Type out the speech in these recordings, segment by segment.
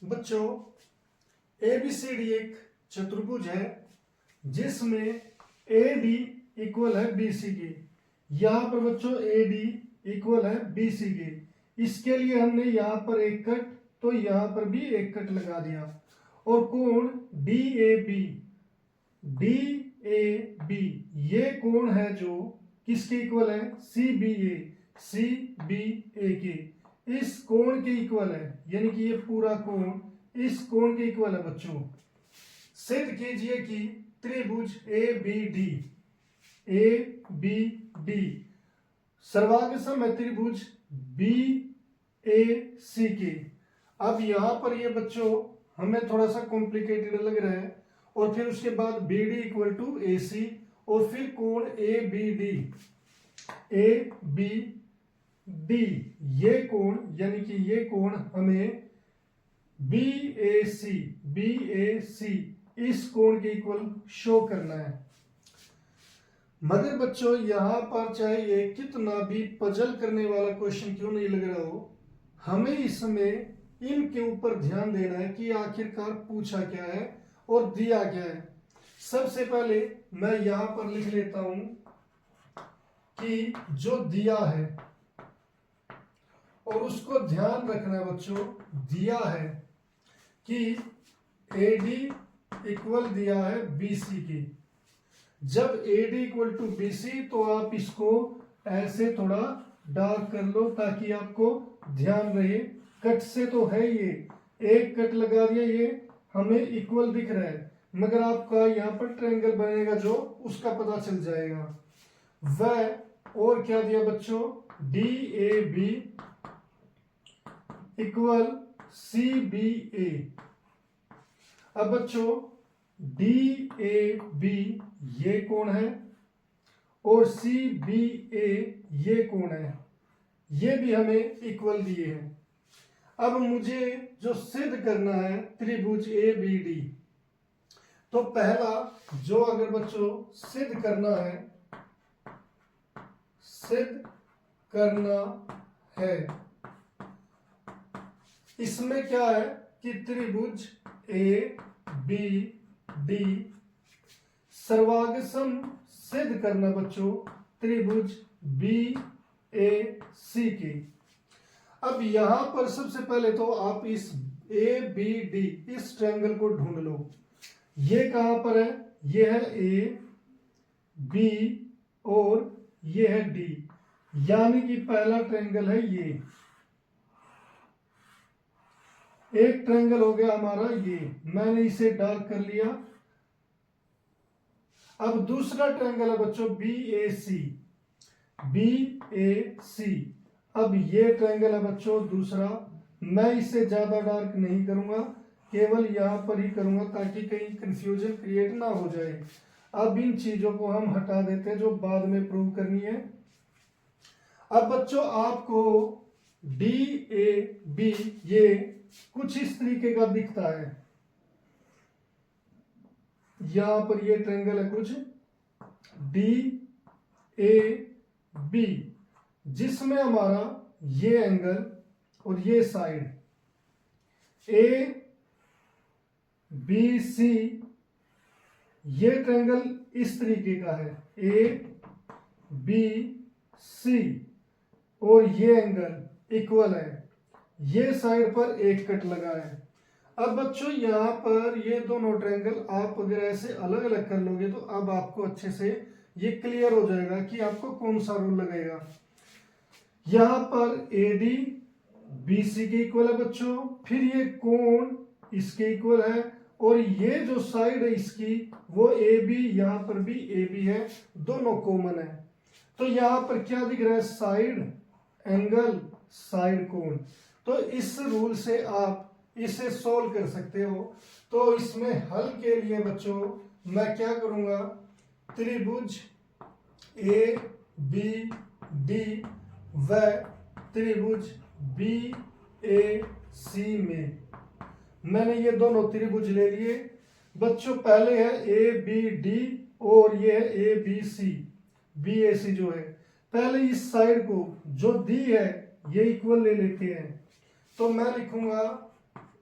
बच्चों ABCD एक चतुर्भुज है जिसमें AD इक्वल है BC के। यहाँ पर बच्चों AD इक्वल है BC के। इसके लिए हमने यहाँ पर एक कट तो यहाँ पर भी एक कट लगा दिया और कोण DAB ये कोण है जो किसके इक्वल है CBA के। इस कोण के इक्वल है यानी कि ये पूरा कोण इस कोण के इक्वल है बच्चों। सिद्ध कीजिए कि त्रिभुज ABD सर्वांगसम है त्रिभुज BAC के। अब यहां पर ये बच्चों हमें थोड़ा सा कॉम्प्लिकेटेड लग रहा है और फिर उसके बाद BD इक्वल टू AC और फिर कोण ABD ये कोण यानी कि ये कोण हमें BAC इस कोण के इक्वल शो करना है। मगर बच्चों यहां पर चाहे ये कितना भी पजल करने वाला क्वेश्चन क्यों नहीं लग रहा हो, हमें इसमें इनके ऊपर ध्यान देना है कि आखिरकार पूछा क्या है और दिया क्या है। सबसे पहले मैं यहां पर लिख लेता हूं कि जो दिया है और उसको ध्यान रखना है बच्चों। दिया है कि AD इक्वल दिया है BC की। जब AD इक्वल टू BC तो आप इसको ऐसे थोड़ा डार्क कर लो ताकि आपको ध्यान रहे। कट से तो है ये एक कट लगा दिया, ये हमें इक्वल दिख रहा है, मगर आपका यहाँ पर ट्रायंगल बनेगा जो उसका पता चल जाएगा। वह और क्या दिया बच्चों DAB इक्वल CBA। अब बच्चों DAB ये कोण है और CBA ये कोण है, ये भी हमें इक्वल दिए हैं। अब मुझे जो सिद्ध करना है त्रिभुज ABD, तो पहला जो अगर बच्चों सिद्ध करना है इसमें क्या है कि त्रिभुज ABD सर्वांगसम सिद्ध करना बच्चों त्रिभुज BAC के। अब यहां पर सबसे पहले तो आप इस ABD इस ट्रायंगल को ढूंढ लो। ये कहां पर है, ये है A B और ये है D, यानी कि पहला ट्रायंगल है ये। एक ट्रायंगल हो गया हमारा ये, मैंने इसे डार्क कर लिया। अब दूसरा ट्रायंगल है बच्चों BAC। अब ये ट्रायंगल है बच्चों दूसरा, मैं इसे ज्यादा डार्क नहीं करूंगा, केवल यहां पर ही करूंगा ताकि कहीं कंफ्यूजन क्रिएट ना हो जाए। अब इन चीजों को हम हटा देते हैं जो बाद में प्रूव करनी है। अब बच्चों आपको DAB ये कुछ इस तरीके का दिखता है। यहां पर ये ट्रायंगल है कुछ DAB जिसमें हमारा ये एंगल और ये साइड ABC ये ट्रायंगल इस तरीके का है ABC और ये एंगल इक्वल है। ये साइड पर एक कट लगा है। अब बच्चों यहाँ पर ये दोनों ट्रायंगल आप अगर ऐसे अलग अलग कर लोगे तो अब आपको अच्छे से ये क्लियर हो जाएगा कि आपको कौन सा रूल लगेगा। यहाँ पर AD BC के इक्वल है बच्चों, फिर ये कोण इसके इक्वल है और ये जो साइड है इसकी वो AB, यहाँ पर भी AB है, दोनों कॉमन है। तो यहाँ पर क्या दिख रहा है साइड एंगल साइड कोण। तो इस रूल से आप इसे सोल्व कर सकते हो। तो इसमें हल के लिए बच्चों मैं क्या करूंगा, त्रिभुज ABD व त्रिभुज BAC में मैंने ये दोनों त्रिभुज ले लिए बच्चों। पहले है ABD और ये है ABC। BAC जो है पहले इस साइड को जो दी है ये इक्वल ले लेते हैं। तो मैं लिखूंगा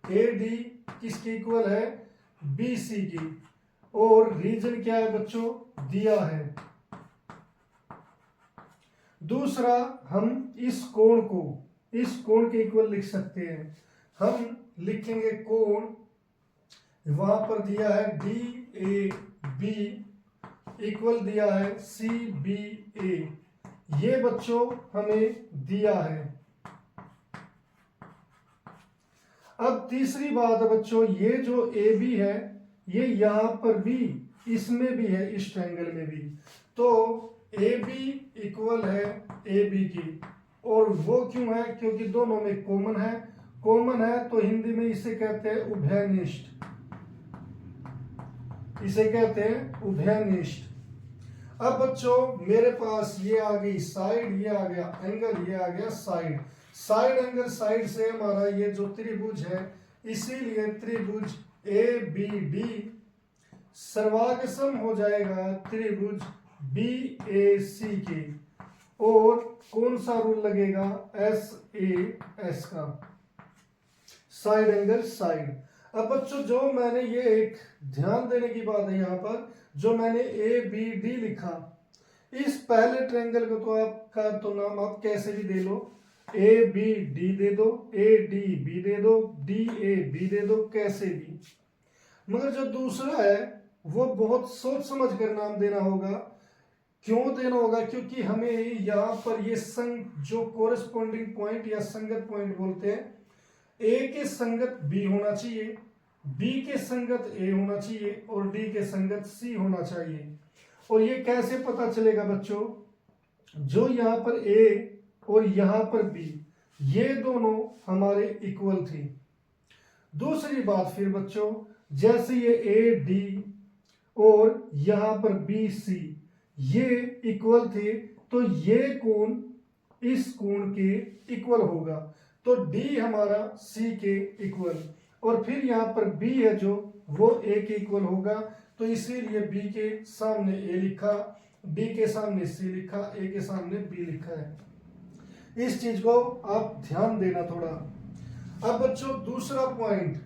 ए डी किसकी इक्वल है, बी सी की, और रीजन क्या है बच्चों, दिया है। दूसरा, हम इस कोण के इक्वल लिख सकते हैं। हम लिखेंगे कोण, वहां पर दिया है डी ए बी इक्वल दिया है सी बी ए, ये बच्चों हमें दिया है। अब तीसरी बात है बच्चों, ये जो ए बी है ये यहां पर भी, इसमें भी है, इस ट्रायंगल में भी, तो ए बी इक्वल है ए बी की, और वो क्यों है, क्योंकि दोनों में कॉमन है, तो हिंदी में इसे कहते हैं उभयनिष्ठ, इसे कहते हैं उभयनिष्ठ। अब बच्चों मेरे पास ये आ गई साइड, ये आ गया एंगल, ये आ गया साइड। साइड एंगल साइड से हमारा ये जो त्रिभुज है, इसीलिए त्रिभुज ए बी डी सर्वांगसम हो जाएगा त्रिभुज बी ए सी के, और कौन सा रूल लगेगा, एस ए एस का, साइड एंगल साइड। अब बच्चों जो मैंने ये एक ध्यान देने की बात है, यहाँ पर जो मैंने ए बी डी लिखा, इस पहले ट्रायंगल को तो आपका तो नाम आप कैसे भी दे लो, ए बी डी दे दो, ए डी बी दे दो, डी ए बी दे दो, कैसे भी। मगर जो दूसरा है वो बहुत सोच समझ कर नाम देना होगा। क्यों देना होगा, क्योंकि हमें यहाँ पर ये जो कोरेस्पोंडिंग पॉइंट या संगत पॉइंट बोलते हैं, ए के संगत बी होना चाहिए, बी के संगत ए होना चाहिए, और डी के संगत सी होना चाहिए। और ये कैसे पता चलेगा बच्चों, जो यहाँ पर ए और यहाँ पर बी, ये दोनों हमारे इक्वल थी। दूसरी बात फिर बच्चों, जैसे ये ए डी और यहाँ पर बी सी ये इक्वल थे, तो ये कोण इस कोण के इक्वल होगा, तो डी हमारा सी के इक्वल, और फिर यहाँ पर बी है जो वो ए के इक्वल होगा, तो इसीलिए बी के सामने ए लिखा, डी के सामने सी लिखा, ए के सामने बी लिखा है। इस चीज को आप ध्यान देना थोड़ा। अब बच्चों दूसरा पॉइंट,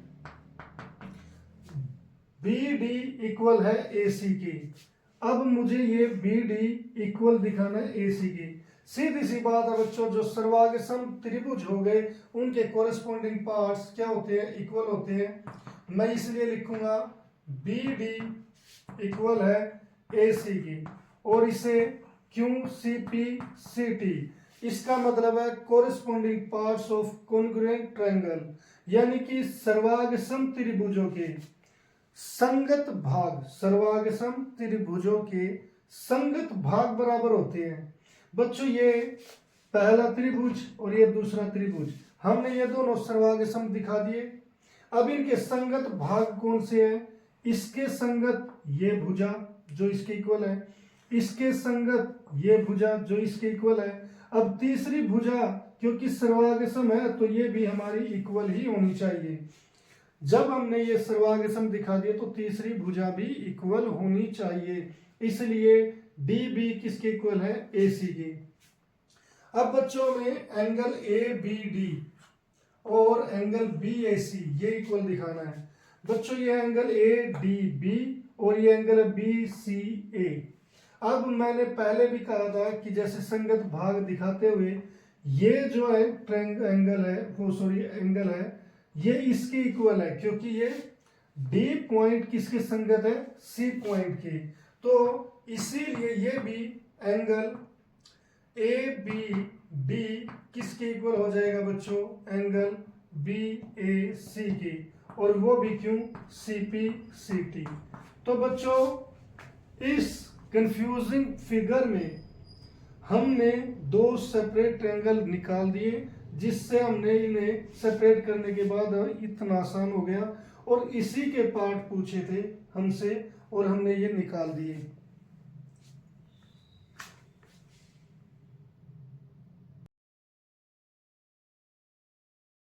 बी डी इक्वल है ए सी की। अब मुझे ये बी डी इक्वल दिखाना है ए सी की। सीधी सी बात है बच्चों, जो सर्वांगसम त्रिभुज हो गए उनके कोरेस्पोंडिंग पार्ट्स क्या होते हैं, इक्वल होते हैं। मैं इसलिए लिखूंगा बी डी इक्वल है ए सी की, और इसे क्यू सी पी सी टी, इसका मतलब है corresponding parts of congruent triangle, यानी कि सर्वांगसम त्रिभुजों के संगत भाग, सर्वांगसम त्रिभुजों के संगत भाग बराबर होते हैं। बच्चों ये पहला त्रिभुज और ये दूसरा त्रिभुज, हमने ये दोनों सर्वांगसम दिखा दिए। अब इनके संगत भाग कौन से हैं, इसके संगत ये भुजा जो इसके इक्वल है, इसके संगत ये भुजा जो इसके इक्वल है। अब तीसरी भुजा क्योंकि सर्वांगसम है तो ये भी हमारी इक्वल ही होनी चाहिए। जब हमने ये सर्वांगसम दिखा दिए तो तीसरी भुजा भी इक्वल होनी चाहिए, इसलिए डी बी किसके इक्वल है, ए सी की। अब बच्चों में एंगल ए बी डी और एंगल बी ए सी ये इक्वल दिखाना है। बच्चों ये एंगल ए डी बी और ये एंगल बी सी ए। अब मैंने पहले भी कहा था कि जैसे संगत भाग दिखाते हुए ये जो है एंगल है वो एंगल है ये इसके इक्वल है, क्योंकि ये डी पॉइंट किसके संगत है, सी पॉइंट के, तो इसीलिए ये भी एंगल ए बी डी किसके इक्वल हो जाएगा बच्चों, एंगल बी ए सी की, और वो भी क्यों, सी पी सी टी। तो बच्चों इस कंफ्यूजिंग फिगर में हमने दो सेपरेट ट्रायंगल निकाल दिए, जिससे हमने इन्हें सेपरेट करने के बाद इतना आसान हो गया, और इसी के पार्ट पूछे थे हमसे और हमने ये निकाल दिए।